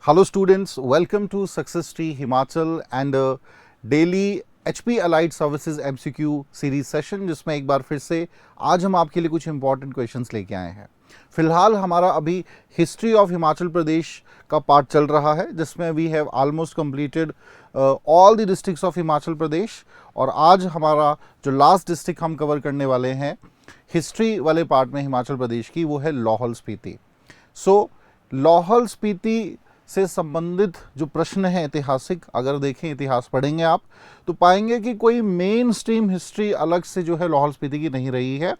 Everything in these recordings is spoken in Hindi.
Hello students, welcome to Success Tree Himachal and a daily HP Allied Services MCQ series session, जिसमें एक बार फिर से आज हम आपके लिए कुछ इंपॉर्टेंट क्वेश्चंस लेके आए हैं। फिलहाल हमारा अभी हिस्ट्री ऑफ हिमाचल प्रदेश का पार्ट चल रहा है, जिसमें we have almost completed all the districts of Himachal Pradesh. और आज हमारा जो लास्ट डिस्ट्रिक्ट हम कवर करने वाले हैं हिस्ट्री वाले पार्ट में हिमाचल प्रदेश की, वो है लाहौल स्पीति। सो लाहौल स्पीति से संबंधित जो प्रश्न है ऐतिहासिक, अगर देखें इतिहास पढ़ेंगे आप तो पाएंगे कि कोई मेन स्ट्रीम हिस्ट्री अलग से जो है लाहौल स्पीति की नहीं रही है।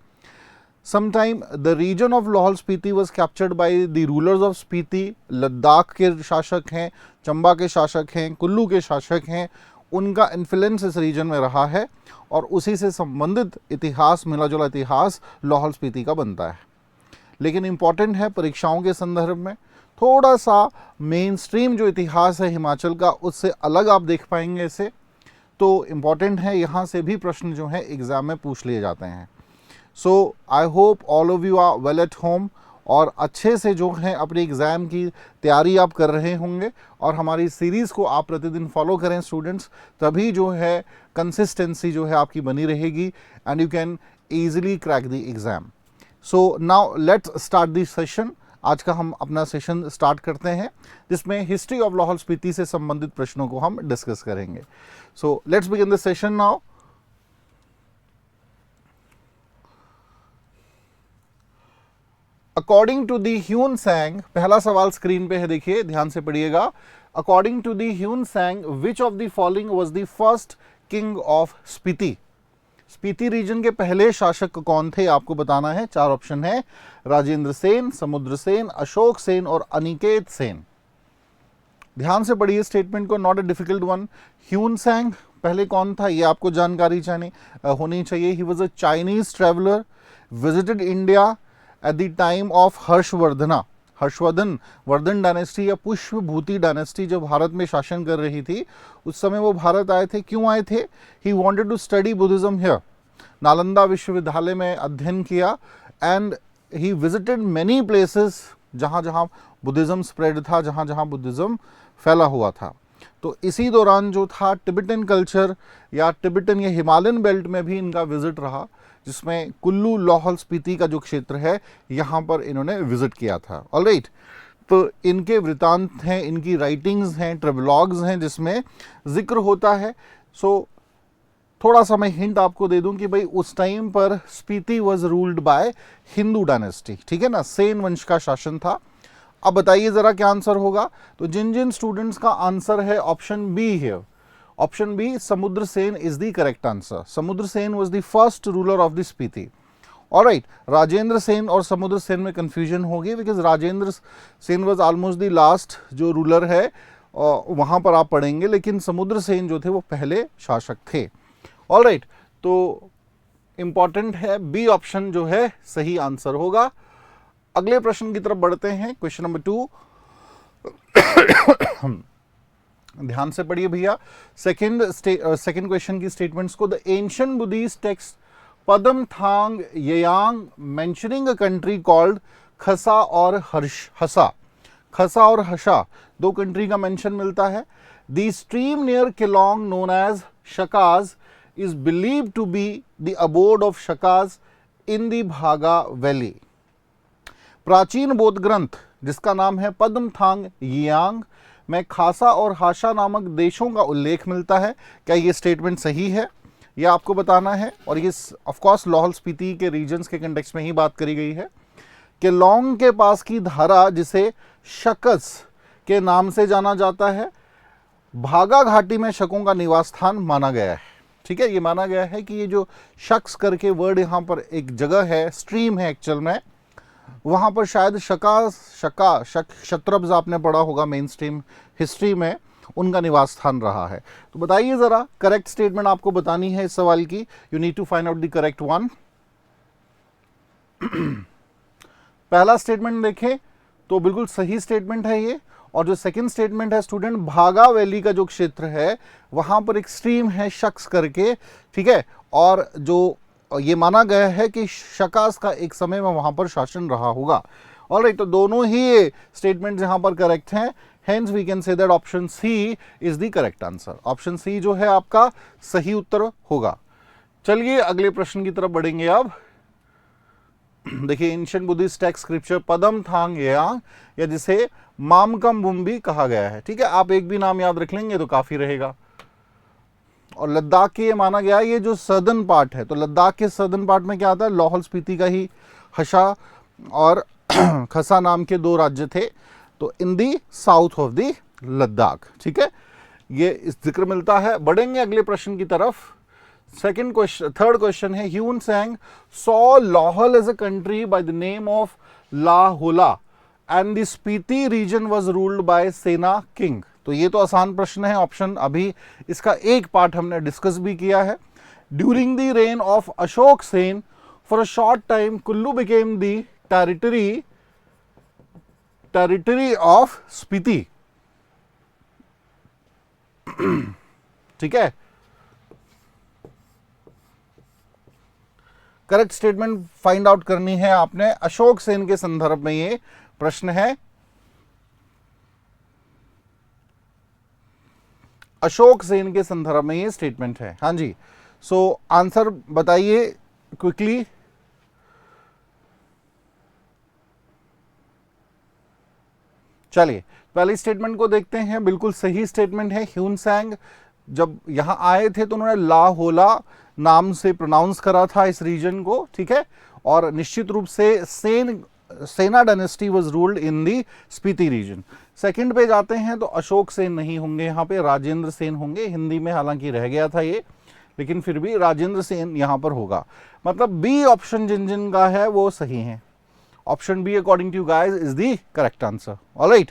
Sometime the region of Lahaul Spiti was captured by the rulers of Spiti. Ladakh के शासक हैं, चंबा के शासक हैं, कुल्लू के शासक हैं, उनका इन्फ्लुएंस इस रीजन में रहा है और उसी से संबंधित इतिहास, मिला जुला इतिहास लाहौल स्पीति का बनता है। लेकिन इम्पॉर्टेंट है परीक्षाओं के संदर्भ में थोड़ा सा मेन स्ट्रीम जो इतिहास है हिमाचल का, उससे अलग आप देख पाएंगे इसे। तो इम्पॉर्टेंट है, यहाँ से भी प्रश्न जो है एग्ज़ाम में पूछ लिए जाते हैं। So I hope all of you are well at home और अच्छे से जो है अपने एग्ज़ाम की तैयारी आप कर रहे होंगे और हमारी सीरीज़ को आप प्रतिदिन फॉलो करें स्टूडेंट्स, तभी जो है कंसिस्टेंसी जो है आपकी बनी रहेगी and you can easily crack the exam. So now let's start this session. आज का हम अपना सेशन स्टार्ट करते हैं, जिसमें हिस्ट्री ऑफ लाहौल स्पीति से संबंधित प्रश्नों को हम डिस्कस करेंगे। So let's begin the session now. According to the Hiuen Tsang, पहला सवाल स्क्रीन पे है, देखिए ध्यान से पढ़िएगा। According to the Hiuen Tsang, which of the following was the first king of Spiti? Spiti region के पहले शासक कौन थे, आपको बताना है। चार ऑप्शन है, राजेंद्र सेन, समुद्र सेन, अशोक सेन और अनिकेत सेन। ध्यान से पढ़िए स्टेटमेंट को, not a difficult one. Hyun सैंग पहले कौन था, ये आपको जानकारी होनी चाहिए। He was a Chinese traveller, visited India at the time of Vardhan dynasty या पुष्पभूति डायनेस्टी जब भारत में शासन कर रही थी, उस समय वो भारत आए थे। क्यों आए थे? He wanted to study Buddhism here. Nalanda विश्वविद्यालय में अध्ययन किया and he visited many places जहाँ जहाँ बुद्धिज्म स्प्रेड था, जहाँ जहाँ बुद्धिज्म फैला हुआ था। तो इसी दौरान जो था टिबेटन कल्चर या टिबेटन या हिमालयन बेल्ट में भी इनका विजिट रहा, जिसमें कुल्लू लाहौल स्पीति का जो क्षेत्र है यहाँ पर इन्होंने विजिट किया था। ऑलराइट, तो इनके वृतांत हैं, इनकी राइटिंग्स हैं, ट्रेवलॉग्स हैं, जिसमें जिक्र होता है। सो थोड़ा सा मैं हिंट आपको दे दूं कि भाई उस टाइम पर Spiti was ruled bye Hindu dynasty, ठीक है ना, सेन वंश का शासन था। अब बताइए जरा क्या आंसर होगा। तो जिन जिन स्टूडेंट्स का आंसर है ऑप्शन बी है, option B Samudra Sen is the correct answer. Samudra Sen was the first ruler of the Spiti. Alright, Rajendra Sen और समुद्र सेन में कंफ्यूजन होगी, because Rajendra Sen was almost the last जो रूलर है, वहां पर आप पढ़ेंगे, लेकिन समुद्र सेन जो थे वो पहले शासक थे। ऑलराइट, तो इंपॉर्टेंट है, बी ऑप्शन जो है सही आंसर होगा। अगले प्रश्न की तरफ बढ़ते हैं, क्वेश्चन नंबर 2। ध्यान से पढ़िए भैया सेकंड क्वेश्चन की स्टेटमेंट्स को। The ancient Buddhist text Padma Thang Yeyang mentioning a country called Khasa और हसा। खसा और हसा दो कंट्री का मेंशन मिलता है। The stream near Keylong known as Shakas is believed to be the abode of Shakas in the Bhaga Valley। प्राचीन बौद्ध ग्रंथ जिसका नाम है पद्मथांग येयांग में खासा और हाशा नामक देशों का उल्लेख मिलता है। क्या ये स्टेटमेंट सही है, यह आपको बताना है। और ये ऑफ कोर्स लाहौल स्पीति के रीजन्स के कंटेक्स्ट में ही बात करी गई है। केलोंग के पास की धारा जिसे शकस के नाम से जाना जाता है, भागा घाटी में शकों का निवास स्थान माना गया है। ठीक है, ये माना गया है कि ये जो शख्स करके वर्ड यहाँ पर एक जगह है, स्ट्रीम है एक्चुअल में, वहाँ पर शायद क्षत्रप्स आपने पढ़ा होगा मेन स्ट्रीम हिस्ट्री में, उनका निवास स्थान रहा है। तो बताइए जरा, करेक्ट स्टेटमेंट आपको बतानी है इस सवाल की। You need to find out the correct one. पहला स्टेटमेंट देखें तो बिल्कुल सही स्टेटमेंट है ये। और जो सेकंड स्टेटमेंट है स्टूडेंट, भागा वैली का जो क्षेत्र है वहां पर एक स्ट्रीम है शक्स करके, ठीक है, और जो ये माना गया है कि शकास का एक समय में वहां पर शासन रहा होगा। ऑलराइट, तो दोनों ही ये स्टेटमेंट यहाँ पर करेक्ट हैं। Hence we can say that option C is the correct answer. Option C जो है आपका सही उत्तर होगा। चलिए अगले प्रश्न की तरफ बढ़ेंगे अब। देखिए, एंशिएंट बुद्धिस्ट टेक्स्ट स्क्रिप्चर पदम थांग यांग, या जिसे मामकम बुम भी कहा गया है, ठीक है, आप एक भी नाम याद रख लेंगे तो काफी रहेगा। और लद्दाख के ये माना गया है ये जो सदर्न पार्ट है, तो लद्दाख के सदर्न पार्ट में क्या आता है, लाहौल स्पीति का ही हशा और खसा नाम के दो राज्य थे, तो इन दी साउथ ऑफ दी लद्दाख, ठीक है, ये इस जिक्र मिलता है। बढ़ेंगे अगले प्रश्न की तरफ। थर्ड क्वेश्चन है, Hiuen Tsang saw Lahaul as a country by the name of Lahola and the Spiti region was ruled by Sena king. तो ये तो आसान प्रश्न है, ऑप्शन अभी इसका एक पार्ट हमने डिस्कस भी किया है। During the reign of Ashok Sen for a short time Kullu became the territory of Spiti, ठीक है। करेक्ट स्टेटमेंट फाइंड आउट करनी है आपने। अशोक सेन के संदर्भ में ये प्रश्न है। अशोक सेन के संदर्भ में ये स्टेटमेंट है। हाँ जी, सो आंसर बताइए क्विकली। चलिए पहली स्टेटमेंट को देखते हैं, बिल्कुल सही स्टेटमेंट है। ह्यून सैंग जब यहां आए थे तो उन्होंने लाहोला नाम से प्रोनाउंस करा था इस रीजन को, ठीक है, और निश्चित रूप से Sena dynasty was ruled in the Spiti region. Second पे जाते हैं तो अशोक सेन नहीं होंगे, यहाँ पे राजेंद्र सेन होंगे। हिंदी में हालांकि रह गया था ये, लेकिन फिर भी राजेंद्र सेन यहां पर होगा। मतलब बी ऑप्शन जिन जिन का है वो सही है। Option B according to you guys is the correct answer. Alright,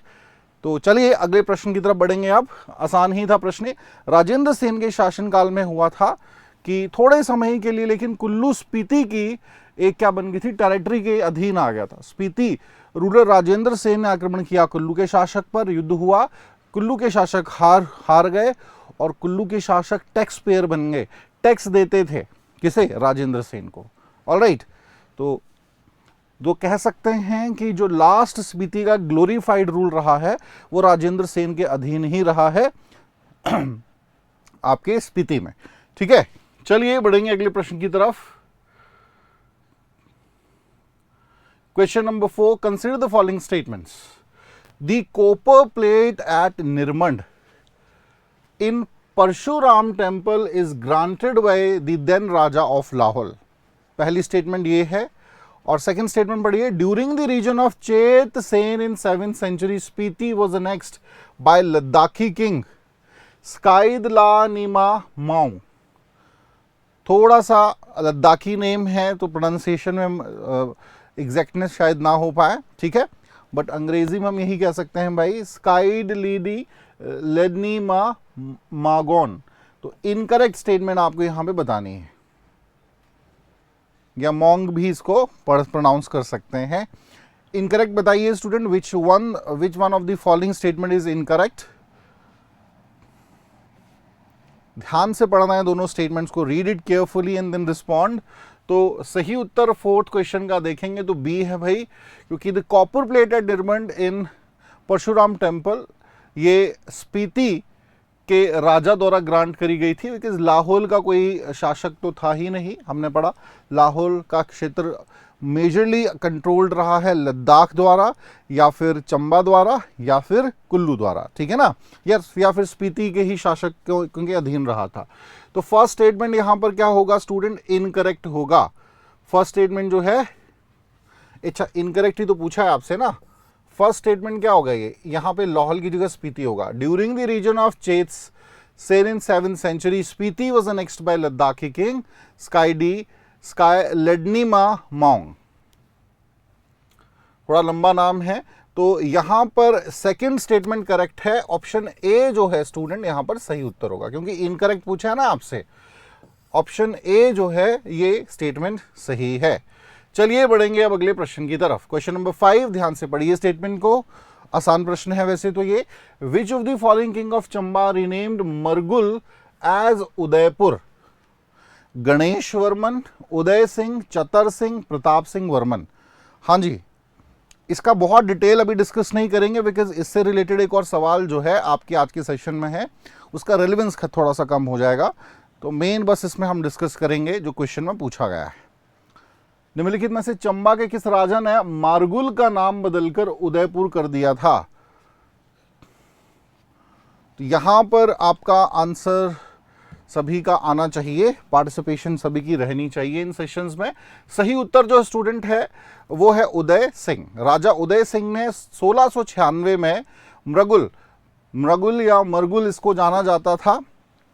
तो चलिए अगले प्रश्न की तरफ बढ़ेंगे। अब आसान ही था प्रश्न। राजेंद्र सेन के शासनकाल में हुआ था कि थोड़े समय के लिए लेकिन कुल्लू स्पीति की एक क्या बन गई थी, टेरिटरी के अधीन आ गया था। स्पीति रूलर राजेंद्र सेन ने आक्रमण किया कुल्लू के शासक पर, युद्ध हुआ, कुल्लू के शासक हार गए और कुल्लू के शासक टैक्स पेयर बन गए, टैक्स देते थे किसे, राजेंद्र सेन को। ऑलराइट, तो कह सकते हैं कि जो लास्ट स्पीति का ग्लोरीफाइड रूल रहा है वो राजेंद्र सेन के अधीन ही रहा है आपके स्पीति में, ठीक है। चलिए बढ़ेंगे अगले प्रश्न की तरफ। Question number 4, consider the following statements. The copper plate at Nirmand in Parshuram temple is granted by the then raja of Lahaul. पहली स्टेटमेंट ये है। और सेकंड स्टेटमेंट पढ़िए, during the region of Chet Sen in 7th century Spiti was annexed by Ladakhi king Skyidla Nima Mau. थोड़ा सा लद्दाखी नेम है तो प्रोनाउंसिएशन में एग्जैक्टनेस शायद ना हो पाए, ठीक है, बट अंग्रेजी में हम यही कह सकते हैं भाई, स्काइड लीडी लेडनी मागोन। तो इनकरेक्ट स्टेटमेंट आपको यहां पे बतानी है, या मोंग भी इसको प्रोनाउंस कर सकते हैं। इनकरेक्ट बताइए student, which one of the following statement is incorrect. ध्यान से पढ़ना है दोनों स्टेटमेंट्स को, read it carefully and then respond. तो सही उत्तर फोर्थ क्वेश्चन का देखेंगे तो बी है भाई, क्योंकि the copper plate at Nirmand in Parshuram temple ये स्पीति के राजा द्वारा ग्रांट करी गई थी, बिकॉज लाहौल का कोई शासक तो था ही नहीं। हमने पढ़ा लाहौल का क्षेत्र मेजरली कंट्रोल्ड रहा है लद्दाख द्वारा, या फिर चंबा द्वारा, या फिर कुल्लू द्वारा, ठीक है ना, या फिर स्पीति के ही शासक के अधीन रहा था। तो फर्स्ट स्टेटमेंट यहां पर क्या होगा स्टूडेंट, इनकरेक्ट होगा। फर्स्ट स्टेटमेंट जो है, अच्छा इनकरेक्ट ही तो पूछा है आपसे ना। फर्स्ट स्टेटमेंट क्या होगा, ये यहां पे लाहौल की जगह स्पीति होगा। During the region of Chets Sen in 7th century Spiti was annexed by Ladakhi king Skyalednima Maong. थोड़ा लंबा नाम है, तो यहां पर सेकंड स्टेटमेंट करेक्ट है। ऑप्शन ए जो है स्टूडेंट यहां पर सही उत्तर होगा, क्योंकि इनकरेक्ट पूछा है ना आपसे। ऑप्शन ए जो है ये स्टेटमेंट सही है। चलिए बढ़ेंगे अब अगले प्रश्न की तरफ। क्वेश्चन नंबर 5, ध्यान से पढ़िए स्टेटमेंट को, आसान प्रश्न है वैसे तो ये। Which of the following king of Chamba renamed Margul as Udaipur? Ganesh Varman, Uday Singh, Chatar Singh, Pratap Singh Varman. हाँ जी, इसका बहुत डिटेल अभी डिस्कस नहीं करेंगे बिकॉज इससे रिलेटेड एक और सवाल जो है आपके आज के सेशन में है, उसका रेलेवेंस थोड़ा सा कम हो जाएगा। तो मेन बस इसमें हम डिस्कस करेंगे जो क्वेश्चन में पूछा गया है। निम्नलिखित में से चंबा के किस राजा ने मारगुल का नाम बदलकर उदयपुर कर दिया था? तो यहां पर आपका आंसर सभी का आना चाहिए, पार्टिसिपेशन सभी की रहनी चाहिए इन सेशंस में। सही उत्तर जो स्टूडेंट है वो है उदय सिंह। राजा उदय सिंह ने 1696 में मृगुल या मरगुल इसको जाना जाता था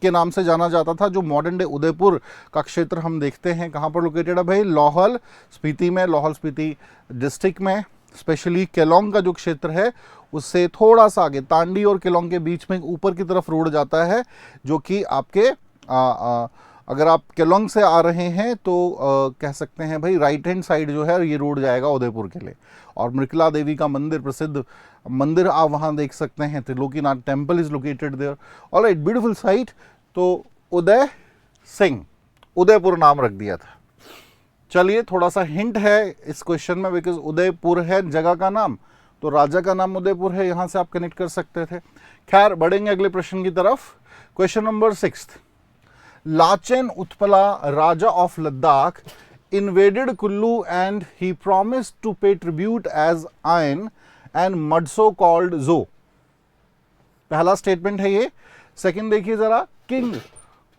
के नाम से जाना जाता था, जो मॉडर्न डे उदयपुर का क्षेत्र हम देखते हैं कहाँ पर लोकेटेड है भाई, लाहौल स्पीति में, लाहौल स्पीति डिस्ट्रिक्ट में। स्पेशली केलोंग का जो क्षेत्र है उससे थोड़ा सा आगे तांडी और केलोंग के बीच में ऊपर की तरफ रोड जाता है, जो कि आपके अगर आप केलोंग से आ रहे हैं तो कह सकते हैं भाई राइट हैंड साइड जो है ये रोड जाएगा उदयपुर के लिए। और मृकला देवी का मंदिर, प्रसिद्ध मंदिर आप वहाँ देख सकते हैं, Trilokinath temple is located there. Alright, beautiful sight. तो उदय सिंह, उदयपुर नाम रख दिया था। चलिए थोड़ा सा हिंट है इस क्वेश्चन में, बिकॉज उदयपुर है जगह का नाम, तो राजा का नाम उदयपुर है, यहां से आप कनेक्ट कर सकते थे। खैर बढ़ेंगे अगले प्रश्न की तरफ। Question number 6, Lachen Utpala Raja of Ladakh invaded Kullu and he promised to pay tribute as Ain and Mudso called Zo। पहला स्टेटमेंट है ये। सेकंड देखिए जरा, किंग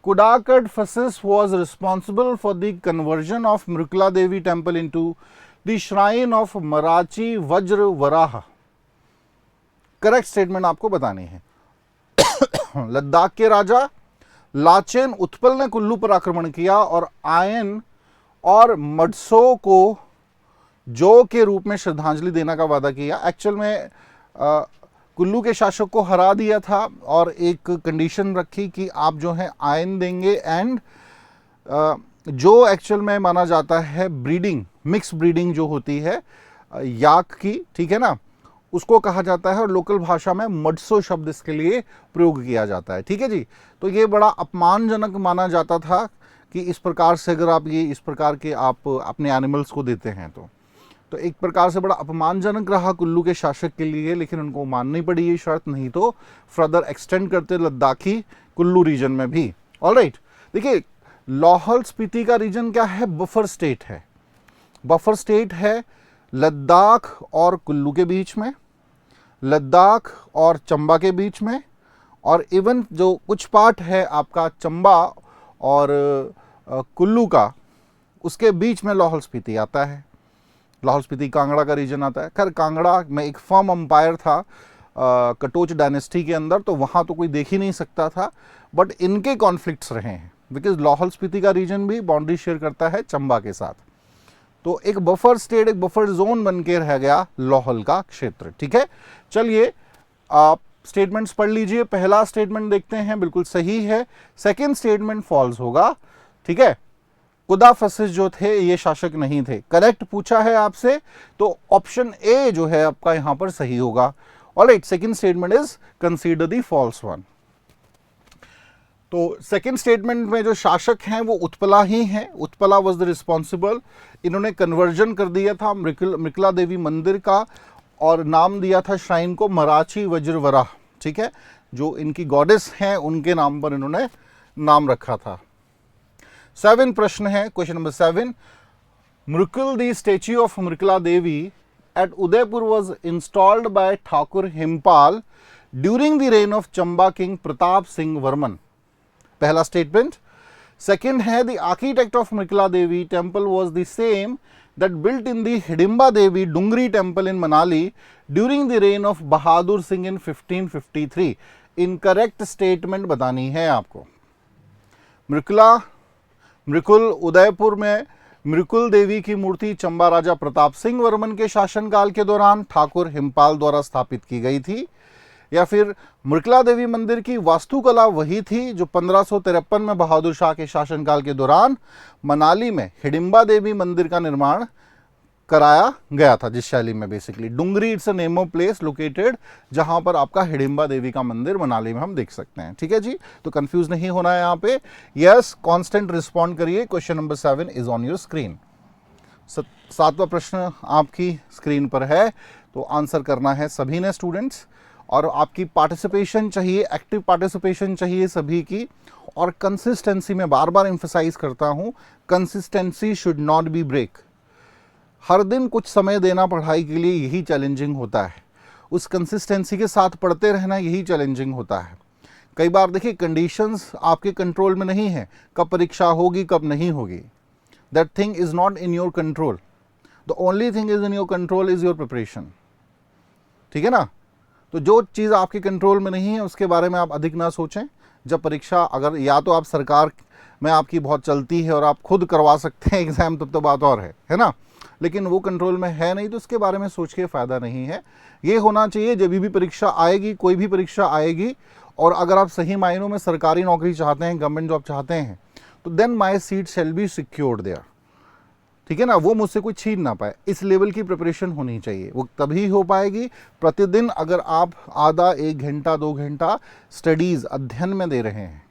कुडाकट फसिस was responsible for the conversion of Mrukla Devi temple into the shrine of Marachi Vajra Varaha। Correct statement आपको बतानी है। लद्दाख के राजा लाचेन उत्पल ने कुल्लू पर आक्रमण किया और आयन और मडसो को जो के रूप में श्रद्धांजलि देने का वादा किया। एक्चुअल में कुल्लू के शासक को हरा दिया था और एक कंडीशन रखी कि आप जो है आयन देंगे एंड जो एक्चुअल में माना जाता है ब्रीडिंग, मिक्स ब्रीडिंग जो होती है याक की, ठीक है ना, उसको कहा जाता है और लोकल भाषा में मडसो शब्द इसके लिए प्रयोग किया जाता है। ठीक है जी। तो ये बड़ा अपमानजनक माना जाता था कि इस प्रकार से अगर आप ये इस प्रकार के आप अपने एनिमल्स को देते हैं तो एक प्रकार से बड़ा अपमानजनक रहा कुल्लू के शासक के लिए, लेकिन उनको माननी पड़ी ये शर्त, नहीं तो फर्दर एक्सटेंड करते लद्दाखी कुल्लू रीजन में भी। ऑलराइट, देखिए लाहौल स्पीति का रीजन क्या है, बफर स्टेट है। बफर स्टेट है लद्दाख और कुल्लू के बीच में, लद्दाख और चंबा के बीच में, और इवन जो कुछ पार्ट है आपका चंबा और कुल्लू का, उसके बीच में लाहौल स्पीति आता है। लाहौल स्पीति कांगड़ा का रीजन आता है। खैर कांगड़ा में एक फर्म अंपायर था कटोच डायनेस्टी के अंदर, तो वहाँ तो कोई देख ही नहीं सकता था, बट इनके कॉन्फ्लिक्ट्स रहे हैं बिकॉज लाहौल स्पीति का रीजन भी बाउंड्री शेयर करता है चंबा के साथ। तो एक बफर स्टेट, एक बफर जोन बन के रह गया लाहौल का क्षेत्र। ठीक है, चलिए आप स्टेटमेंट्स पढ़ लीजिए। पहला स्टेटमेंट देखते हैं, बिल्कुल सही है। सेकंड स्टेटमेंट फॉल्स होगा। ठीक है, कुदा फसिस जो थे ये शासक नहीं थे। करेक्ट पूछा है आपसे, तो ऑप्शन ए जो है आपका यहां पर सही होगा। Alright, second statement is consider the false one. तो सेकंड स्टेटमेंट में जो शासक हैं वो उत्पला ही हैं। Utpala was the responsible. इन्होंने कन्वर्जन कर दिया था मृकला देवी मंदिर का और नाम दिया था श्राइन को मराठी वज्रवरा। ठीक है, जो इनकी गॉडेस हैं उनके नाम पर इन्होंने नाम रखा था। 7 प्रश्न है, question number 7। Mrikul the statue of Mrikula Devi at Udaipur was installed by Thakur Himpal during the reign of Chamba king Pratap Singh Varman. पहला स्टेटमेंट। सेकेंड है, the architect of Mrikula Devi temple was the same that built in the Hidimba Devi Dungri temple in Manali during the reign of Bahadur Singh in 1553। Incorrect statement बतानी है आपको। मृकुल उदयपुर में मृकुल देवी की मूर्ति चंबा राजा प्रताप सिंह वर्मन के शासनकाल के दौरान ठाकुर हिमपाल द्वारा स्थापित की गई थी, या फिर मृकला देवी मंदिर की वास्तुकला वही थी जो 1553 में बहादुर शाह के शासनकाल के दौरान मनाली में हिडिंबा देवी मंदिर का निर्माण कराया गया था, जिस शैली में basically Dungri it's a name of place located जहां पर आपका हिडिंबा देवी का मंदिर मनाली में हम देख सकते हैं। ठीक है जी, तो कंफ्यूज नहीं होना है यहाँ पे। यस, कांस्टेंट रिस्पॉन्ड करिए। Question number 7 is on your screen. सातवां प्रश्न आपकी स्क्रीन पर है, तो आंसर करना है सभी ने स्टूडेंट्स, और आपकी पार्टिसिपेशन चाहिए, एक्टिव पार्टिसिपेशन चाहिए सभी की, और कंसिस्टेंसी में बार बार एम्फसाइज करता हूं, consistency should not be break. हर दिन कुछ समय देना पढ़ाई के लिए यही चैलेंजिंग होता है, उस कंसिस्टेंसी के साथ पढ़ते रहना यही चैलेंजिंग होता है। कई बार देखिए कंडीशंस आपके कंट्रोल में नहीं है, कब परीक्षा होगी कब नहीं होगी, that thing is not in your control, the only thing is in your control is your preparation. ठीक है ना, तो जो चीज़ आपके कंट्रोल में नहीं है उसके बारे में आप अधिक ना सोचें। जब परीक्षा, अगर या तो आप सरकार में आपकी बहुत चलती है और आप खुद करवा सकते हैं एग्ज़ाम, तब तो बात और है ना, लेकिन वो कंट्रोल में है नहीं तो उसके बारे में सोच के फ़ायदा नहीं है। ये होना चाहिए जब भी परीक्षा आएगी, कोई भी परीक्षा आएगी, और अगर आप सही मायनों में सरकारी नौकरी चाहते हैं, गवर्नमेंट जॉब चाहते हैं, तो then my seat shall be secured there. ठीक है ना, वो मुझसे कोई छीन ना पाए, इस लेवल की प्रिपरेशन होनी चाहिए। वो तभी हो पाएगी प्रतिदिन अगर आप आधा 1 घंटा 2 घंटा स्टडीज़ अध्ययन में दे रहे हैं।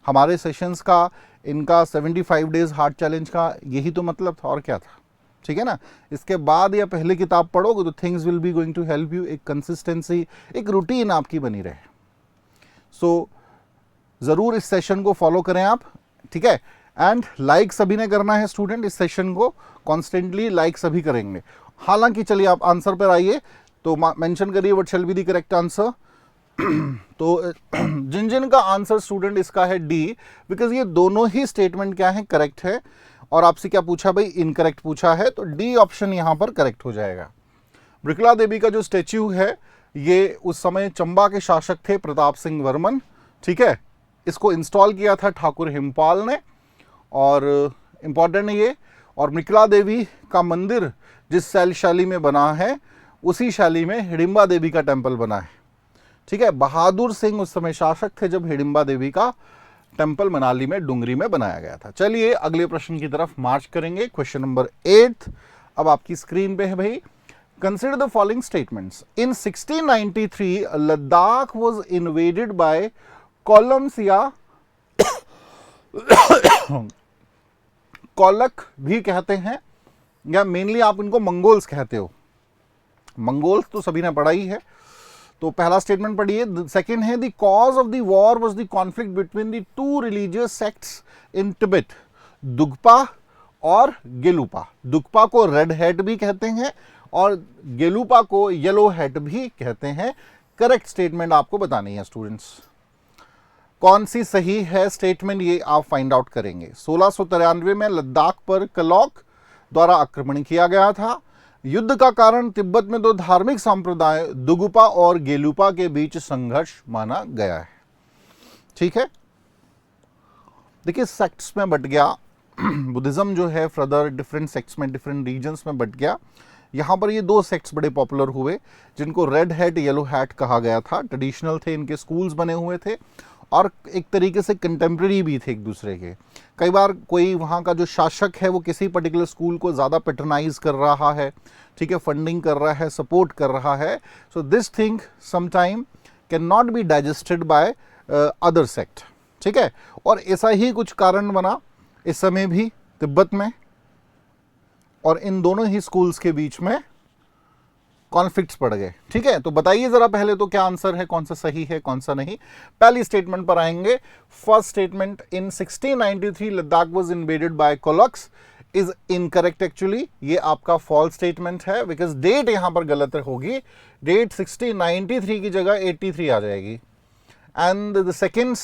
हमारे सेशंस का, इनका 75 डेज हार्ड चैलेंज का यही तो मतलब था, और क्या था। ठीक है ना, इसके बाद या पहले किताब पढ़ोगे तो things will be going to help you, एक कंसिस्टेंसी, एक रूटीन आपकी बनी रहे। सो ज़रूर इस सेशन को फॉलो करें आप, ठीक है। एंड लाइक सभी ने करना है स्टूडेंट, इस सेशन को कॉन्स्टेंटली लाइक सभी करेंगे। हालांकि चलिए आप आंसर पर आइए, तो मेंशन करिए what shall be the correct answer. तो जिन जिन का आंसर स्टूडेंट इसका है डी, बिकॉज ये दोनों ही स्टेटमेंट क्या है, करेक्ट है। और आपसे क्या पूछा भाई, इनकरेक्ट पूछा है, तो डी ऑप्शन यहां पर करेक्ट हो जाएगा। मृगला देवी का जो स्टेच्यू है, ये उस समय चंबा के शासक थे प्रताप सिंह वर्मन, ठीक है। इसको इंस्टॉल किया था ठाकुर हिमपाल ने, और इम्पॉर्टेंट है ये। और मृगला देवी का मंदिर जिस शैली में बना है, उसी शैली में हिडिंबा देवी का टेम्पल बना है, ठीक है। बहादुर सिंह उस समय शासक थे जब हिडिंबा देवी का टेम्पल मनाली में डुंगरी में बनाया गया था। चलिए अगले प्रश्न की तरफ मार्च करेंगे। क्वेश्चन नंबर 8 अब आपकी स्क्रीन पे है भाई। Consider the following statements. In 1693 Ladakh was invaded by कॉलम्स या कॉलक भी कहते हैं, या मेनली आप इनको मंगोल्स कहते हो। मंगोल्स तो सभी ने पढ़ा ही है, तो पहला स्टेटमेंट पढ़िए। सेकंड है the cause of the war was the conflict between the two religious sects in Tibet, Dugpa और गेलुपा। दुगपा को रेड हैट भी कहते हैं और गेलुपा को येलो हैट भी कहते हैं। करेक्ट स्टेटमेंट आपको बतानी है स्टूडेंट्स। कौन सी सही है स्टेटमेंट, ये आप फाइंड आउट करेंगे। 1693 में लद्दाख पर कलौक द्वारा आक्रमण किया गया था। युद्ध का कारण तिब्बत में दो धार्मिक संप्रदाय दुगुपा और गेलुपा के बीच संघर्ष माना गया है, ठीक है। देखिए सेक्ट्स में बट गया, बुद्धिज्म जो है फर्दर डिफरेंट सेक्ट्स में, डिफरेंट रीजन्स में बट गया। यहाँ पर ये दो सेक्ट्स बड़े पॉपुलर हुए जिनको रेड हैट येलो हैट कहा गया था। ट्रेडिशनल थे, इनके स्कूल्स बने हुए थे और एक तरीके से कंटेम्प्रेरी भी थे एक दूसरे के। कई बार कोई वहाँ का जो शासक है वो किसी पर्टिकुलर स्कूल को ज़्यादा पैट्रनाइज कर रहा है, ठीक है, फंडिंग कर रहा है, सपोर्ट कर रहा है। So this thing sometime can not be digested by other sect, ठीक है। और ऐसा ही कुछ कारण बना इस समय भी तिब्बत में, और इन दोनों ही स्कूल्स के बीच में कॉन्फ्लिक्ट्स पड़ गए, ठीक है। तो बताइए जरा पहले तो क्या आंसर है, कौन सा सही है कौन सा नहीं। पहली स्टेटमेंट पर आएंगे। First statement, in 1693 Ladakh was invaded by Kolaks, is incorrect actually. ये आपका फॉल्स स्टेटमेंट है, बिकॉज डेट यहां पर गलत होगी। डेट 1693 की जगह 83 आ जाएगी। एंड द सेकेंड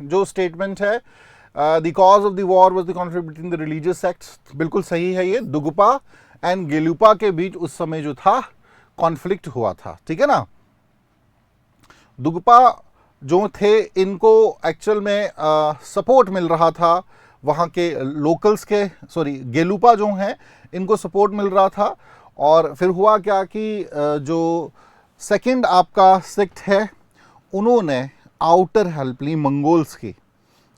जो स्टेटमेंट है, the cause of the war was the conflict between the religious sects, बिल्कुल सही है। ये दुगुपा एंड गेलुपा के बीच उस समय जो था कॉन्फ्लिक्ट हुआ था, ठीक है ना। दुगपा जो थे इनको एक्चुअल में सपोर्ट मिल रहा था वहाँ के लोकल्स के, सॉरी गेलुपा जो हैं इनको सपोर्ट मिल रहा था। और फिर हुआ क्या कि जो सेकंड आपका सेक्ट है उन्होंने आउटर हेल्प ली मंगोल्स की,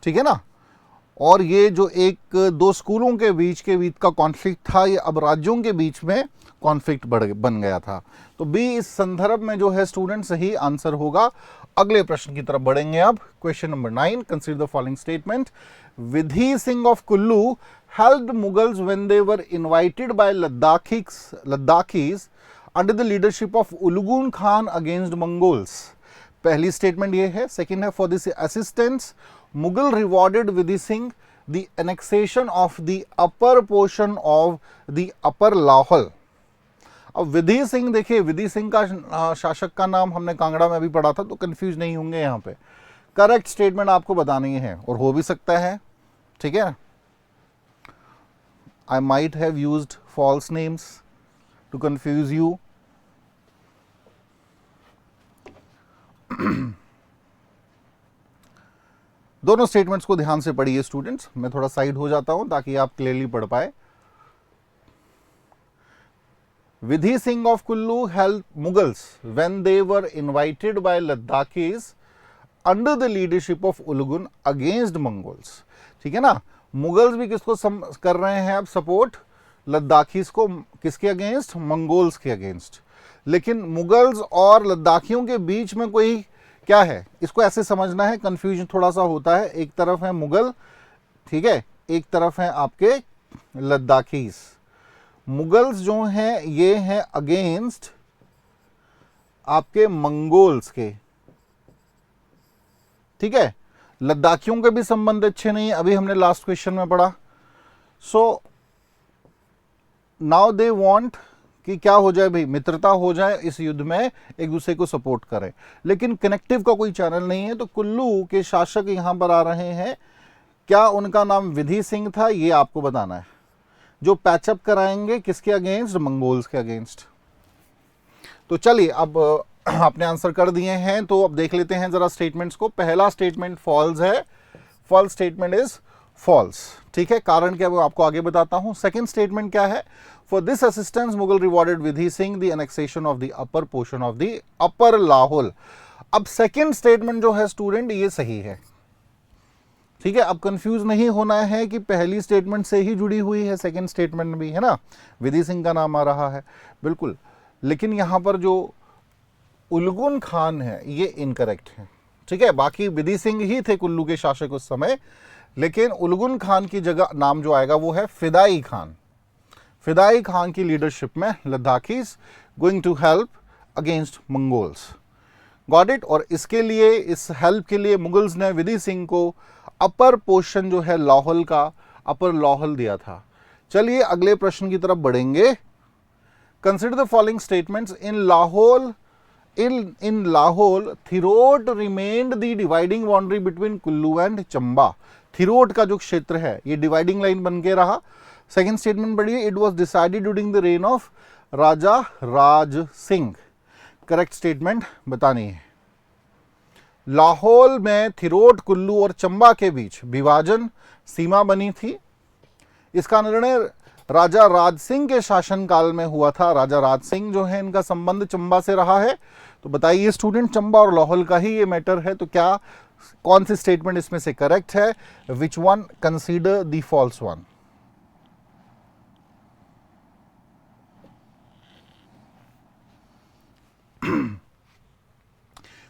ठीक है ना। और ये जो एक दो स्कूलों के बीच का कॉन्फ्लिक्ट था, ये अब राज्यों के बीच में कॉन्फ्लिक्ट बन गया था। तो बी इस संदर्भ में जो है स्टूडेंट सही आंसर होगा। अगले प्रश्न की तरफ बढ़ेंगे अब। Question number 9, consider the following statement. Vidhi Singh of Kullu helped Mughals when they were invited by Ladakhis under the leadership of Ulugh Khan against Mongols? पहली स्टेटमेंट ये है. सेकेंड है, for this assistance Mughal rewarded Vidhi Singh the annexation of the upper portion of the upper Lahaul. अब विधि सिंह देखिए, विधि सिंह का शासक का नाम हमने कांगड़ा में भी पढ़ा था, तो कंफ्यूज नहीं होंगे यहाँ पे. करेक्ट स्टेटमेंट आपको बतानी है, और हो भी सकता है, ठीक है. I might have used false names to confuse you. दोनों स्टेटमेंट्स को ध्यान से पढ़िए स्टूडेंट्स. मैं थोड़ा साइड हो जाता हूं ताकि आप क्लियरली पढ़ पाए. Vidhi Singh of Kullu help Mughals when they were invited by Ladakhis under the leadership of Ulgun against Mongols. ठीक है ना. मुगल्स भी किसको कर रहे हैं अब सपोर्ट? लद्दाखीज को. किसके अगेंस्ट? मंगोल्स के अगेंस्ट. लेकिन मुगल्स और लद्दाखियों के बीच में कोई क्या है, इसको ऐसे समझना है, कंफ्यूजन थोड़ा सा होता है. एक तरफ है मुगल, ठीक है, एक तरफ है आपके लद्दाखीज. मुगल्स जो हैं ये हैं अगेंस्ट आपके मंगोल्स के, ठीक है. लद्दाखियों के भी संबंध अच्छे नहीं है, अभी हमने लास्ट क्वेश्चन में पढ़ा. सो नाउ दे वांट कि क्या हो जाए भाई, मित्रता हो जाए इस युद्ध में, एक दूसरे को सपोर्ट करें. लेकिन कनेक्टिव का कोई चैनल नहीं है, तो कुल्लू के शासक यहां पर आ रहे हैं. क्या उनका नाम विधि सिंह था, ये आपको बताना है. जो पैचअप कराएंगे किसके अगेंस्ट? मंगोल्स के अगेंस्ट. तो चलिए, अब आपने आंसर कर दिए हैं, तो अब देख लेते हैं जरा स्टेटमेंट्स को. पहला स्टेटमेंट फॉल्स है. False statement is false. ठीक है, कारण क्या वो आपको आगे बताता हूं. सेकंड स्टेटमेंट क्या है? For this assistance Mughal rewarded Vidhi Singh the annexation of the upper portion of the upper Lahaul. अब सेकंड स्टेटमेंट जो है स्टूडेंट, ये सही है. ठीक है, अब कंफ्यूज नहीं होना है कि पहली स्टेटमेंट से ही जुड़ी हुई है सेकंड स्टेटमेंट भी, है ना. विधि सिंह का नाम आ रहा है, बिल्कुल. लेकिन यहां पर जो उलगुन खान है ये इनकरेक्ट है. ठीक है, बाकी विधि सिंह ही थे कुल्लू के शासक उस समय, लेकिन उलगुन खान की जगह नाम जो आएगा वो है फिदाई खान. फिदाई खान की लीडरशिप में Ladakhis going to help against Mongols. Got it. और इसके लिए, इस हेल्प के लिए मुगल्स ने विधि सिंह को अपर पोर्शन जो है लाहौल का, अपर लाहौल दिया था. चलिए अगले प्रश्न की तरफ बढ़ेंगे. Consider the following statements. in Lahore, Thirot remained the dividing boundary between Kullu and Chamba. Thirot का जो क्षेत्र है ये डिवाइडिंग लाइन बन के रहा. सेकेंड स्टेटमेंट पढ़िए. It was decided during the reign of Raja Raj Singh. Correct statement बतानी है. लाहौल में थिरोट, कुल्लू और चंबा के बीच विभाजन सीमा बनी थी. इसका निर्णय राजा राज सिंह के शासनकाल में हुआ था. राजा राज सिंह जो है इनका संबंध चंबा से रहा है. तो बताइए स्टूडेंट, चंबा और लाहौल का ही ये मैटर है, तो क्या कौन सी स्टेटमेंट इसमें से करेक्ट है? Which one? Consider the false one.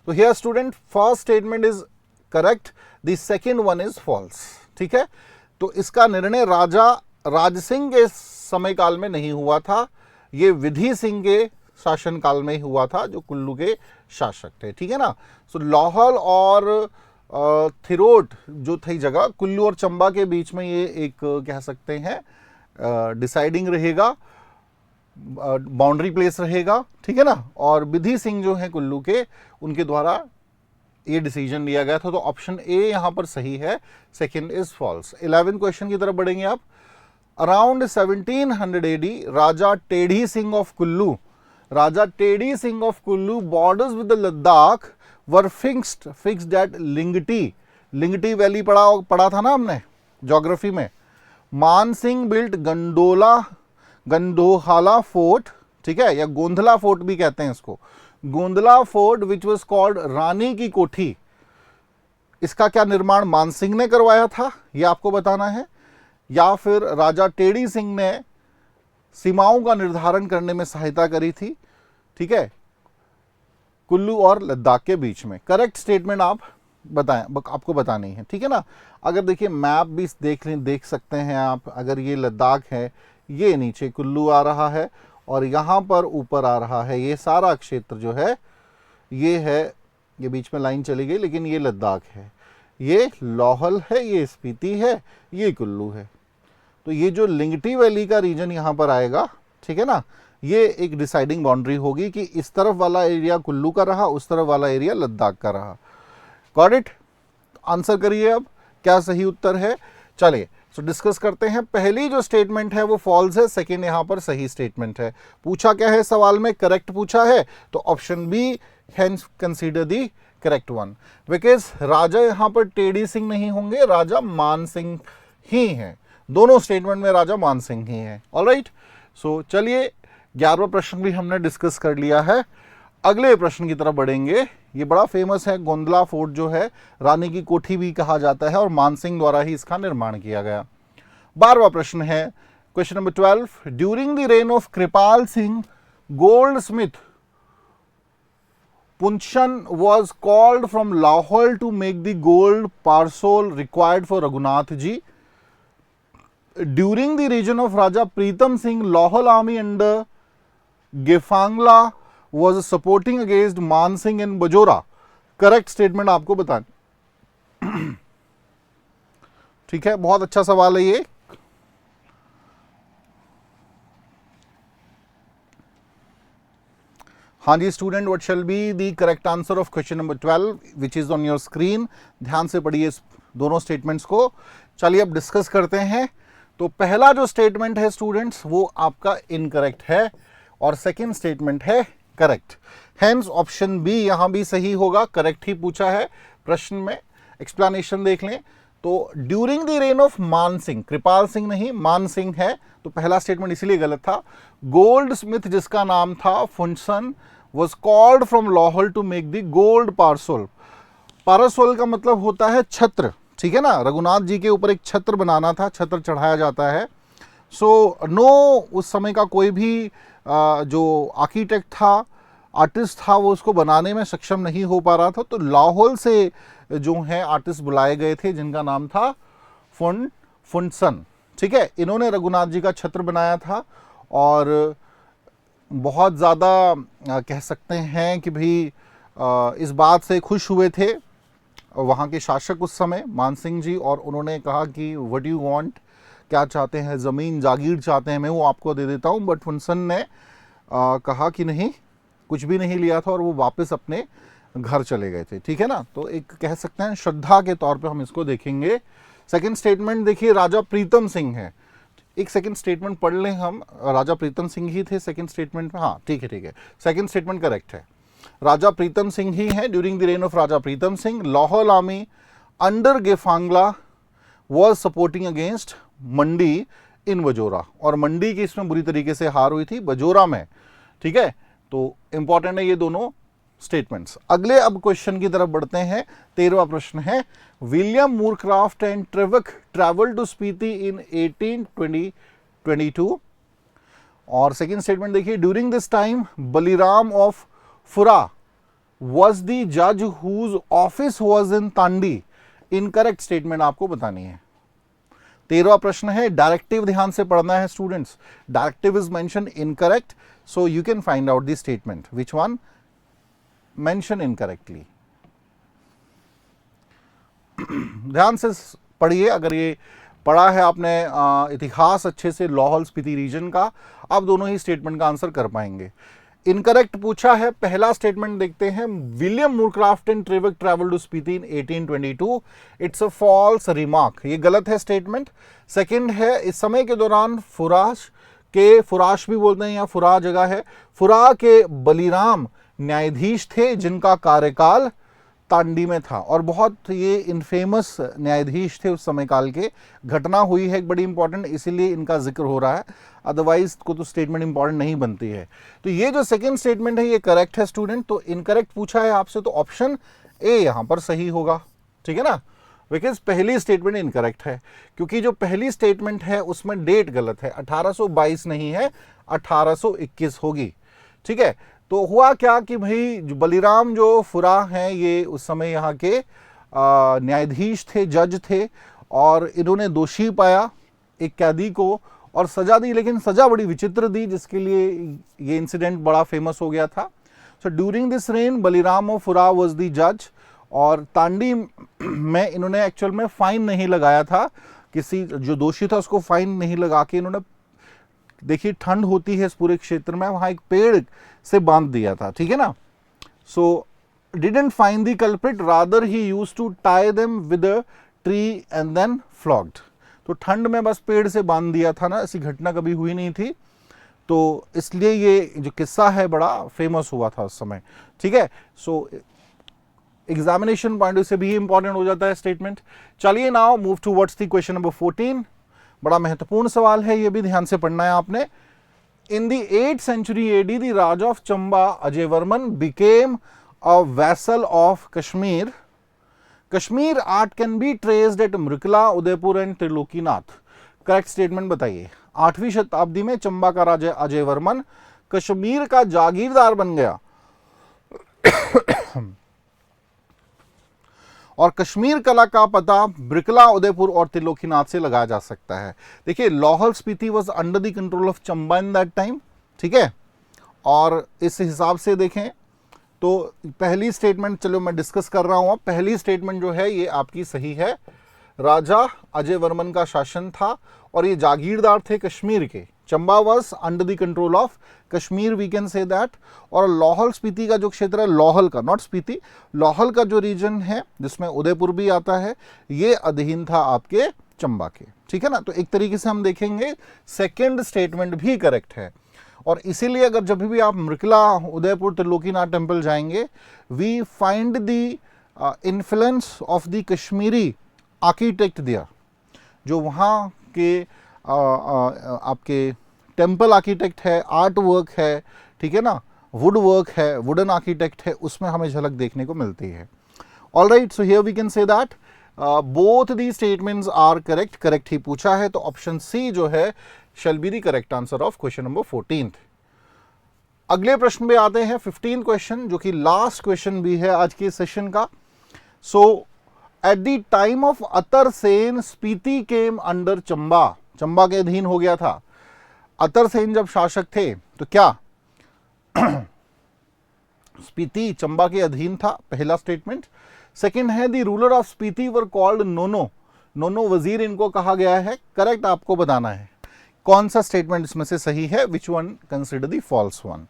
तो here student, first statement is correct, the second one is false. ठीक है, तो इसका निर्णय राजा राज सिंह के समय काल में नहीं हुआ था, ये विधि सिंह के शासन काल में ही हुआ था, जो कुल्लू के शासक थे. ठीक है ना. सो लाहौल और थिरोट जो थी जगह, कुल्लू और चंबा के बीच में ये एक कह सकते हैं डिसाइडिंग रहेगा, बाउंड्री प्लेस रहेगा. ठीक है ना. और विधि सिंह जो है कुल्लू के, उनके द्वारा ये डिसीजन लिया गया था. तो ऑप्शन ए यहां पर सही है, second is false. 11th question की तरफ बढ़ेंगे आप. Around 1700 AD Raja Tedhi Singh of Kullu, Raja Tedhi Singh of Kullu borders with the Ladakh were fixed at Lingti. Lingti valley पढ़ा था ना हमने ज्योग्राफी में. मान सिंह बिल्ट गंडोहाला फोर्ट. ठीक है, या गोंधला फोर्ट भी कहते हैं इसको. Gondhla fort which was called Rani ki Kothi. इसका क्या निर्माण मान सिंह ने करवाया था, यह आपको बताना है, या फिर राजा टेढ़ी सिंह ने सीमाओं का निर्धारण करने में सहायता करी थी. ठीक है, कुल्लू और लद्दाख के बीच में. करेक्ट स्टेटमेंट आप बताएं, आपको बतानी है, ठीक है ना। अगर देखिए मैप भी देख सकते हैं आप, अगर ये लद्दाख है, ये नीचे कुल्लू आ रहा है और यहाँ पर ऊपर आ रहा है, ये सारा क्षेत्र जो है ये है, ये बीच में लाइन चली गई लेकिन ये लद्दाख है, ये लाहौल है, ये स्पीति है, ये कुल्लू है। तो ये जो लिंगटी वैली का रीजन यहाँ पर आएगा, ठीक है ना, ये एक डिसाइडिंग बाउंड्री होगी कि इस तरफ वाला एरिया कुल्लू का रहा, उस तरफ वाला एरिया लद्दाख का रहा। Got it? आंसर करिए अब, क्या सही उत्तर है। चलिए सो डिस्कस करते हैं। पहली जो स्टेटमेंट है वो फॉल्स है, सेकेंड यहाँ पर सही स्टेटमेंट है। पूछा क्या है सवाल में, करेक्ट पूछा है, तो option B hence consider the correct one, because Raja यहाँ पर टेढ़ी सिंह नहीं होंगे, राजा मान सिंह ही हैं। दोनों स्टेटमेंट में राजा मान सिंह ही हैं। ऑलराइट, सो चलिए 11वां प्रश्न भी हमने डिस्कस कर लिया है। अगले प्रश्न की तरफ बढ़ेंगे। ये बड़ा फेमस है, गोंदला फोर्ट जो है रानी की कोठी भी कहा जाता है और मानसिंह द्वारा ही इसका निर्माण किया गया। 12वां प्रश्न है, question number 12, during the reign of Kripal Singh goldsmith Punshan was called from Lahore to make the gold parcel required for Raghunath ji. During the region of Raja Pritam Singh, Lahore army under Gefangla was supporting against मान सिंह इन बजोरा। करेक्ट स्टेटमेंट आपको बताना। ठीक है, बहुत अच्छा सवाल है ये। हाँ जी student, what shall be the correct answer of question number 12 which is on your screen. ध्यान से पढ़िए दोनों स्टेटमेंट्स को। चलिए अब डिस्कस करते हैं। तो पहला जो स्टेटमेंट है स्टूडेंट्स वो आपका इनकरेक्ट है और सेकंड स्टेटमेंट है करेक्ट। हेंस ऑप्शन बी यहां भी सही होगा, करेक्ट ही पूछा है प्रश्न में। एक्सप्लेनेशन देख लें तो ड्यूरिंग द रेन ऑफ मान सिंह, कृपाल सिंह नहीं मान सिंह है, तो पहला स्टेटमेंट इसलिए गलत था। गोल्ड स्मिथ जिसका नाम था फुनसन was called from Lahore to make the gold parcel। पारासोल का मतलब होता है छत्र, ठीक है ना, रघुनाथ जी के ऊपर एक छत्र बनाना था, छत्र चढ़ाया जाता है। सो नो उस समय का कोई भी जो आर्किटेक्ट था, आर्टिस्ट था, वो उसको बनाने में सक्षम नहीं हो पा रहा था, तो लाहौल से जो है आर्टिस्ट बुलाए गए थे जिनका नाम था फुनसन, ठीक है। इन्होंने रघुनाथ जी का छत्र बनाया था और बहुत ज़्यादा कह सकते हैं कि भाई इस बात से खुश हुए थे वहाँ के शासक उस समय मान सिंह जी, और उन्होंने कहा कि व्हाट यू वांट, क्या चाहते हैं, ज़मीन जागीर चाहते हैं, मैं वो आपको दे देता हूँ। बट फुनसन ने कहा कि नहीं, कुछ भी नहीं लिया था और वो वापस अपने घर चले गए थे, ठीक है ना। तो एक कह सकते हैं श्रद्धा के तौर पर हम इसको देखेंगे। सेकेंड स्टेटमेंट देखिए, राजा प्रीतम सिंह है। एक सेकंड स्टेटमेंट पढ़ लें हम, राजा प्रीतम सिंह ही थे सेकंड स्टेटमेंट में, हाँ ठीक है, सेकंड स्टेटमेंट करेक्ट है, राजा प्रीतम सिंह ही है। During the reign of Raja Pritam Singh, Lahaul army under Gephangla was supporting against Mandi in Bajaura, और मंडी की इसमें बुरी तरीके से हार हुई थी बजोरा में, ठीक है। तो इंपॉर्टेंट है ये दोनों स्टेटमेंट्स। अगले अब क्वेश्चन की तरफ बढ़ते हैं। 13वां प्रश्न है, William Moorcroft and Trebeck travel to Spiti in 1822। और सेकंड स्टेटमेंट देखिए, during this time Baliram of Phura was the जज whose office was in Tandi. Incorrect statement आपको बतानी है। 13वां प्रश्न है, डायरेक्टिव ध्यान से पढ़ना है students. Directive is mention incorrect, so you can find out the statement which one mention incorrectly. ध्यान से पढ़िए, अगर ये पढ़ा है आपने इतिहास अच्छे से लाहौल स्पीति रीजन का, आप दोनों ही स्टेटमेंट का आंसर कर पाएंगे। इनकरेक्ट पूछा है, पहला स्टेटमेंट देखते हैं, William Moorcroft and Trebeck travel to Spiti in 1822। It's a false remark, ये गलत है स्टेटमेंट। सेकंड है, इस समय के दौरान फुराश भी बोलते हैं, या फुरा जगह है, फुरा के बलिराम न्यायाधीश थे जिनका कार्यकाल तांडी में था, और बहुत ये इनफेमस न्यायाधीश थे उस समय काल के। घटना हुई है एक बड़ी इंपॉर्टेंट, इसीलिए इनका जिक्र हो रहा है, अदरवाइज को तो स्टेटमेंट इंपॉर्टेंट नहीं बनती है। तो ये जो सेकंड स्टेटमेंट है ये करेक्ट है स्टूडेंट। तो इनकरेक्ट पूछा है आपसे, तो ऑप्शन ए यहां पर सही होगा, ठीक है ना, बिकॉज पहली स्टेटमेंट इनकरेक्ट है, क्योंकि जो पहली स्टेटमेंट है उसमें डेट गलत है, 1822 नहीं है, 1821 होगी, ठीक है। तो हुआ क्या कि भाई जो बलिराम जो फुरा हैं, ये उस समय यहाँ के न्यायाधीश थे, जज थे, और इन्होंने दोषी पाया एक कैदी को और सजा दी, लेकिन सजा बड़ी विचित्र दी, जिसके लिए ये इंसिडेंट बड़ा फेमस हो गया था। So during this reign Baliramopura was the जज, और तांडी में इन्होंने एक्चुअल में फाइन नहीं लगाया था, किसी जो दोषी था उसको फाइन नहीं लगा के इन्होंने, देखिए ठंड होती है इस पूरे क्षेत्र में, वहां एक पेड़ से बांध दिया था, ठीक है ना। So didn't find the culprit, rather he used to tie them with a tree and then flogged. तो ठंड में बस पेड़ से बांध दिया था ना, ऐसी घटना कभी हुई नहीं थी, तो इसलिए ये जो किस्सा है बड़ा फेमस हुआ था उस समय, ठीक है। सो एग्जामिनेशन पॉइंट से भी इंपॉर्टेंट हो जाता है स्टेटमेंट। चलिए now move towards the question number 14। बड़ा महत्वपूर्ण सवाल है, ये भी ध्यान से पढ़ना है आपने। In the 8th century AD the Raja of Chamba Ajayvarman became a vassal of Kashmir. Kashmir art can be traced at Mrikula, Udaipur and Trilokinath. Correct statement बताइए। 8वीं शताब्दी में चंबा का राजा अजयवर्मन कश्मीर का जागीरदार बन गया और कश्मीर कला का पता ब्रिकला, उदयपुर और त्रिलोकीनाथ से लगाया जा सकता है। देखिए Lahaul Spiti was under the control of Chamba in that time, ठीक है। और इस हिसाब से देखें तो पहली स्टेटमेंट, चलो मैं डिस्कस कर रहा हूं अब, पहली स्टेटमेंट जो है ये आपकी सही है। राजा अजयवर्मन का शासन था और ये जागीरदार थे कश्मीर के। Chamba was under the control of Kashmir, we can say that. और लाहौल स्पीति का जो क्षेत्र है, लाहौल का, नॉट स्पीति, लाहौल का जो रीजन है जिसमें उदयपुर भी आता है, ये अधीन था आपके चंबा के, ठीक है ना। तो एक तरीके से हम देखेंगे सेकंड स्टेटमेंट भी करेक्ट है। और इसीलिए अगर जब भी आप मृकला, उदयपुर, त्रिलोकीनाथ टेम्पल जाएंगे, we find the influence of the Kashmiri architect दिया, जो वहाँ के आपके टेम्पल आर्किटेक्ट है, आर्ट वर्क है, ठीक है ना, वुड वर्क है, वुडन आर्किटेक्ट है, उसमें हमें झलक देखने को मिलती है। All right, so here we can say that both the statements are correct. Correct ही पूछा है, तो ऑप्शन सी जो है shall be the correct answer of question number 14। अगले प्रश्न पे आते हैं, 15 क्वेश्चन, जो कि लास्ट क्वेश्चन भी है आज के सेशन का। So at the time of Atarsen Spiti came under Chamba, Chamba के अधीन हो गया था। अतरसेन जब शासक थे तो क्या स्पीति चंबा के अधीन था, पहला स्टेटमेंट। सेकंड है the ruler of Spiti were called Nono, Nono वजीर इनको कहा गया है। करेक्ट आपको बताना है कौन सा स्टेटमेंट इसमें से सही है, which one consider the false one.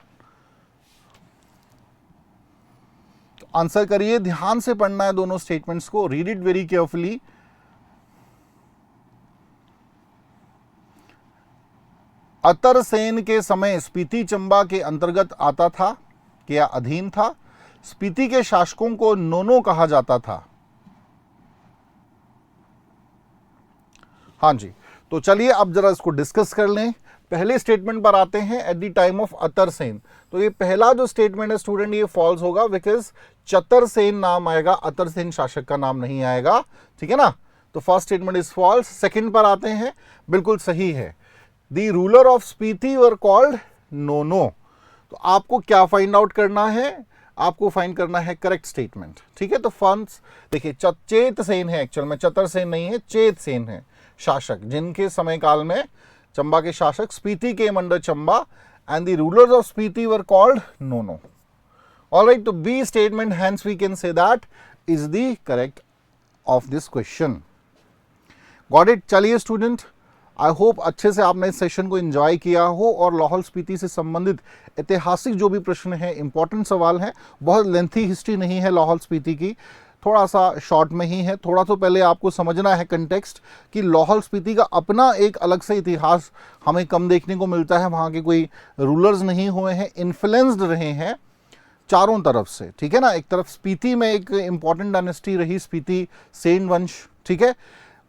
Answer करिए, ध्यान से पढ़ना है दोनों स्टेटमेंट्स को, read it very carefully. Atarsen के समय स्पीति चंबा के अंतर्गत आता था, क्या अधीन था। स्पीति के शासकों को नोनो कहा जाता था। हाँ जी, तो चलिए अब जरा इसको डिस्कस कर लें। पहले स्टेटमेंट पर आते हैं, एट द टाइम ऑफ अतरसेन। तो ये पहला जो स्टेटमेंट है स्टूडेंट, ये फॉल्स होगा, बिकॉज चतरसेन नाम आएगा, अतरसेन शासक का नाम नहीं आएगा, ठीक है ना। तो first statement is false. Second पर आते हैं, बिल्कुल सही है। The ruler of Spiti were called Nono. तो आपको क्या फाइंड आउट करना है, आपको फाइंड करना है करेक्ट स्टेटमेंट, ठीक है। तो फर्स्ट देखिए, चेतसेन है, एक्चुअल में चतरसेन नहीं है, चेतसेन है शासक, जिनके समय काल में चंबा के शासक Spiti came under Chamba and the rulers of Spiti were called Nono. All right, तो B statement hence we can say that is the correct of this question. Got it. चलिए स्टूडेंट, आई होप अच्छे से आपने इस सेशन को एंजॉय किया हो और लाहौल स्पीति से संबंधित ऐतिहासिक जो भी प्रश्न है, इंपॉर्टेंट सवाल हैं, बहुत लेंथी हिस्ट्री नहीं है लाहौल स्पीति की, थोड़ा सा शॉर्ट में ही है। थोड़ा तो पहले आपको समझना है कंटेक्स्ट कि लाहौल स्पीति का अपना एक अलग से इतिहास हमें कम देखने को मिलता है। वहाँ के कोई रूलर्स नहीं हुए हैं, इन्फ्लुएंस्ड रहे हैं चारों तरफ से, ठीक है ना। एक तरफ स्पीति में एक इंपॉर्टेंट डायनेस्टी रही, स्पीति सेन वंश, ठीक है,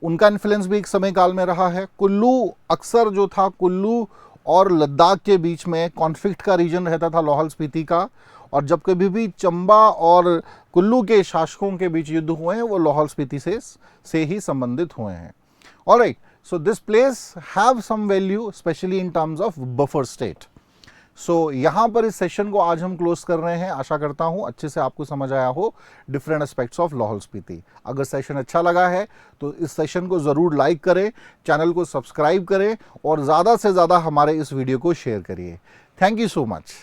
उनका इन्फ्लुएंस भी एक समय काल में रहा है। कुल्लू अक्सर जो था, कुल्लू और लद्दाख के बीच में कॉन्फ्लिक्ट का रीजन रहता था लाहौल स्पीति का, और जब कभी भी चंबा और कुल्लू के शासकों के बीच युद्ध हुए हैं वो लाहौल स्पीति से ही संबंधित हुए हैं। All right, so this place have some value specially in terms of buffer state. So यहाँ पर इस सेशन को आज हम क्लोज कर रहे हैं। आशा करता हूँ अच्छे से आपको समझ आया हो different aspects of Lahaul Spiti. अगर सेशन अच्छा लगा है तो इस सेशन को ज़रूर लाइक करें, चैनल को सब्सक्राइब करें और ज़्यादा से ज़्यादा हमारे इस वीडियो को शेयर करिए। Thank you so much.